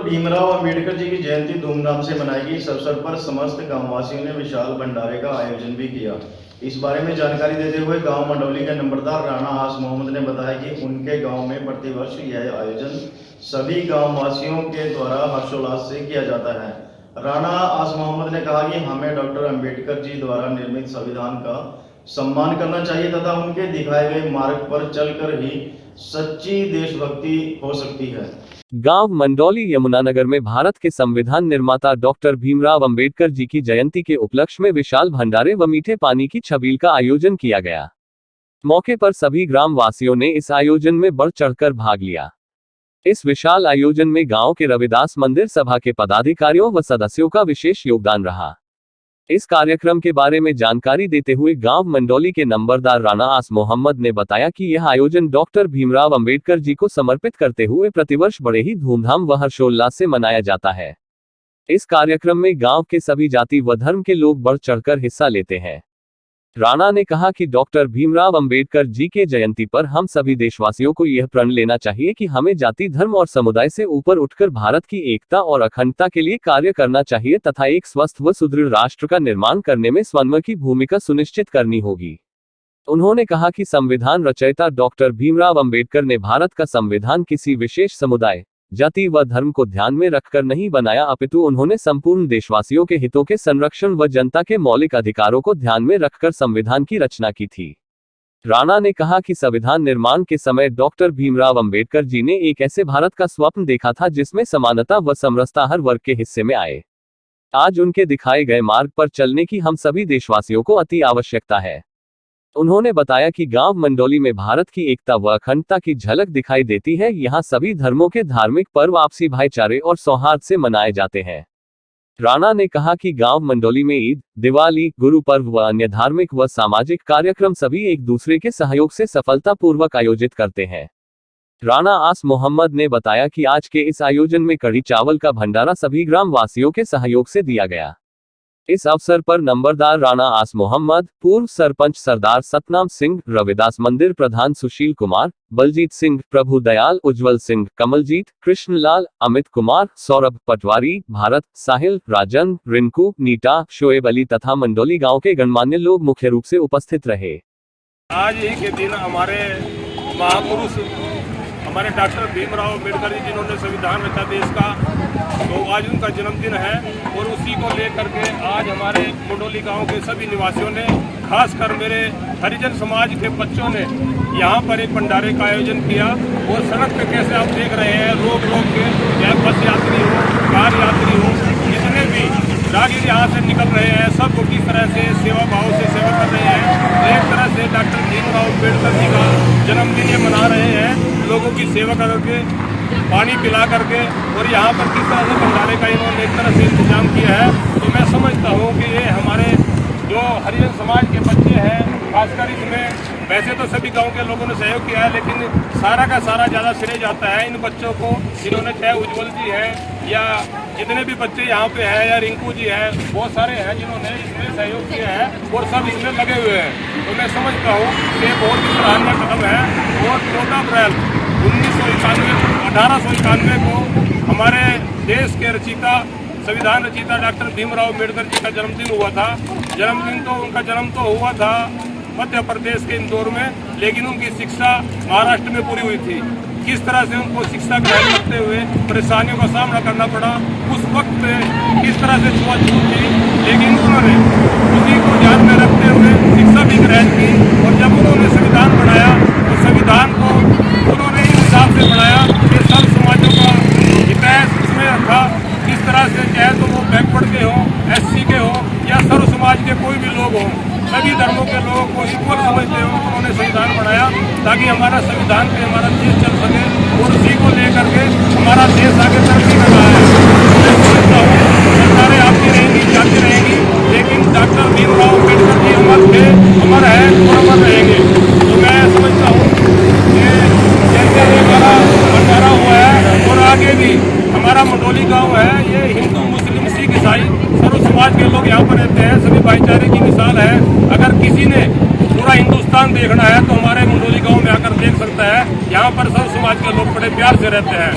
भीमराव अंबेडकर जी की जयंती धूमधाम से मनाई गई। इस अवसर पर समस्त गांववासियों ने विशाल भंडारे का आयोजन भी किया। इस बारे में जानकारी देते हुए गांव मंडौली के नंबरदार राणा आस मोहम्मद ने बताया कि उनके गांव में प्रतिवर्ष यह आयोजन सभी गांववासियों के द्वारा हर्षोल्लास से किया जाता है। राणा आस मोहम्मद ने कहा कि हमें डॉक्टर अंबेडकर जी द्वारा निर्मित संविधान का सम्मान करना चाहिए तथा उनके दिखाए गए मार्ग पर चलकर ही सच्ची देशभक्ति हो सकती है। गांव मंडौली यमुनानगर में भारत के संविधान निर्माता डॉक्टर भीमराव अंबेडकर जी की जयंती के उपलक्ष्य में विशाल भंडारे व मीठे पानी की छबील का आयोजन किया गया। मौके पर सभी ग्राम वासियों ने इस आयोजन में बढ़ चढ़कर भाग लिया। इस विशाल आयोजन में गांव के रविदास मंदिर सभा के पदाधिकारियों व सदस्यों का विशेष योगदान रहा। इस कार्यक्रम के बारे में जानकारी देते हुए गांव मंडौली के नंबरदार राणा आस मोहम्मद ने बताया कि यह आयोजन डॉक्टर भीमराव अंबेडकर जी को समर्पित करते हुए प्रतिवर्ष बड़े ही धूमधाम व हर्षोल्लास से मनाया जाता है। इस कार्यक्रम में गांव के सभी जाति व धर्म के लोग बढ़ चढ़कर हिस्सा लेते हैं। राणा ने कहा कि डॉक्टर भीमराव अंबेडकर जी के जयंती पर हम सभी देशवासियों को यह प्रण लेना चाहिए कि हमें जाति धर्म और समुदाय से ऊपर उठकर भारत की एकता और अखंडता के लिए कार्य करना चाहिए तथा एक स्वस्थ व सुदृढ़ राष्ट्र का निर्माण करने में स्वयं की भूमिका सुनिश्चित करनी होगी। उन्होंने कहा कि संविधान रचयिता डॉक्टर भीमराव अंबेडकर ने भारत का संविधान किसी विशेष समुदाय, जाति व धर्म को ध्यान में रखकर नहीं बनाया, अपितु उन्होंने संपूर्ण देशवासियों के हितों के संरक्षण व जनता के मौलिक अधिकारों को ध्यान में रखकर संविधान की रचना की थी। राणा ने कहा कि संविधान निर्माण के समय डॉक्टर भीमराव अंबेडकर जी ने एक ऐसे भारत का स्वप्न देखा था जिसमें समानता व समरसता हर वर्ग के हिस्से में आए। आज उनके दिखाए गए मार्ग पर चलने की हम सभी देशवासियों को अति आवश्यकता है। उन्होंने बताया कि गांव मंडौली में भारत की एकता व अखंडता की झलक दिखाई देती है। यहां सभी धर्मों के धार्मिक पर्व आपसी भाईचारे और सौहार्द से मनाए जाते हैं। राणा ने कहा कि गांव मंडौली में ईद, दिवाली, गुरु पर्व व अन्य धार्मिक व सामाजिक कार्यक्रम सभी एक दूसरे के सहयोग से सफलतापूर्वक आयोजित करते हैं। राणा आस मोहम्मद ने बताया कि आज के इस आयोजन में कढ़ी चावल का भंडारा सभी ग्राम वासियों के सहयोग से दिया गया। इस अवसर पर नंबरदार राणा आस मोहम्मद, पूर्व सरपंच सरदार सतनाम सिंह, रविदास मंदिर प्रधान सुशील कुमार, बलजीत सिंह, प्रभु दयाल, उज्जवल सिंह, कमलजीत, कृष्णलाल, अमित कुमार, सौरभ पटवारी, भारत, साहिल, राजन, रिंकू, नीटा, शोएब अली तथा मंडौली गांव के गणमान्य लोग मुख्य रूप से उपस्थित रहे। आज ही के दिन हमारे महापुरुष हमारे डॉक्टर भीमराव अंबेडकर जी जिन्होंने संविधान रचा देश का, तो आज उनका जन्मदिन है और उसी को लेकर के आज हमारे मंडौली गांव के सभी निवासियों ने, खासकर मेरे हरिजन समाज के बच्चों ने यहां पर एक भंडारे का आयोजन किया। और सड़क पे कैसे आप देख रहे हैं, रोक के, चाहे बस यात्री हो, कार यात्री हो, जितने भी राहगीर यहाँ से निकल रहे हैं, सबको किस तरह से सेवा भाव से सेवा कर रहे हैं। एक तरह से डॉक्टर भीमराव अंबेडकर जी का जन्मदिन ये मना रहे हैं, लोगों की सेवा करके, पानी पिला करके, और यहाँ पर किस तरह से भंडारे का इन्होंने एक तरह से इंतजाम किया है। तो मैं समझता हूँ कि ये हमारे जो हरिजन समाज के बच्चे हैं, खासकर इसमें वैसे तो सभी गांव के लोगों ने सहयोग किया है, लेकिन सारा का सारा ज़्यादा श्रेय जाता है इन बच्चों को, जिन्होंने, चाहे उज्जवल जी है या जितने भी बच्चे यहाँ पे हैं, या रिंकू जी है, बहुत सारे हैं जिन्होंने इसमें सहयोग किया है और सब इसमें लगे हुए हैं। तो मैं समझता हूँ कि ये बहुत ही सराहनीय कदम है। और 14 अप्रैल 1891 को हमारे देश के रचयिता, संविधान रचयिता डॉक्टर भीमराव अंबेडकर जी का जन्मदिन हुआ था। उनका जन्म तो हुआ था मध्य प्रदेश के इंदौर में, लेकिन उनकी शिक्षा महाराष्ट्र में पूरी हुई थी। किस तरह से उनको शिक्षा ग्रहण करते हुए परेशानियों का सामना करना पड़ा, उस वक्त पे किस तरह से छूत थी, लेकिन उन्होंने उसी को ध्यान में रखते हुए शिक्षा भी ग्रहण की। और जब उन्होंने संविधान बनाया तो संविधान को उन्होंने इस हिसाब से बनाया कि सब समाजों का हितैषी उसमें रखा। किस तरह से, चाहे तो वो बैकवर्ड के हों, SC के हों या सर्व समाज के कोई भी लोग हों, सभी धर्मों के लोगों को इक्वल समझते हो, उन्होंने संविधान बनाया ताकि हमारा संविधान पे हमारा देश चल सके। और उसी को लेकर के हमारा देश आगे तरक्की कर रहा है। मैं समझता हूँ सरकारें आती रहेंगी, जाती रहेंगी, लेकिन डॉक्टर भीमराव अंबेडकर जी अमर थे, अमर है और अमर रहेंगे। तो मैं समझता हूँ कि जैसे ये हमारा भंडारा हुआ है और आगे भी हमारा मंडौली गाँव है, ये हिंदू, मुस्लिम, सिख, ईसाई सर्व समाज के लोग यहाँ पर रहते हैं, सभी भाईचारे की मिसाल है। अगर किसी ने पूरा हिंदुस्तान देखना है तो हमारे मंडौली गांव में आकर देख सकता है। यहाँ पर सर्व समाज के लोग बड़े प्यार से रहते हैं।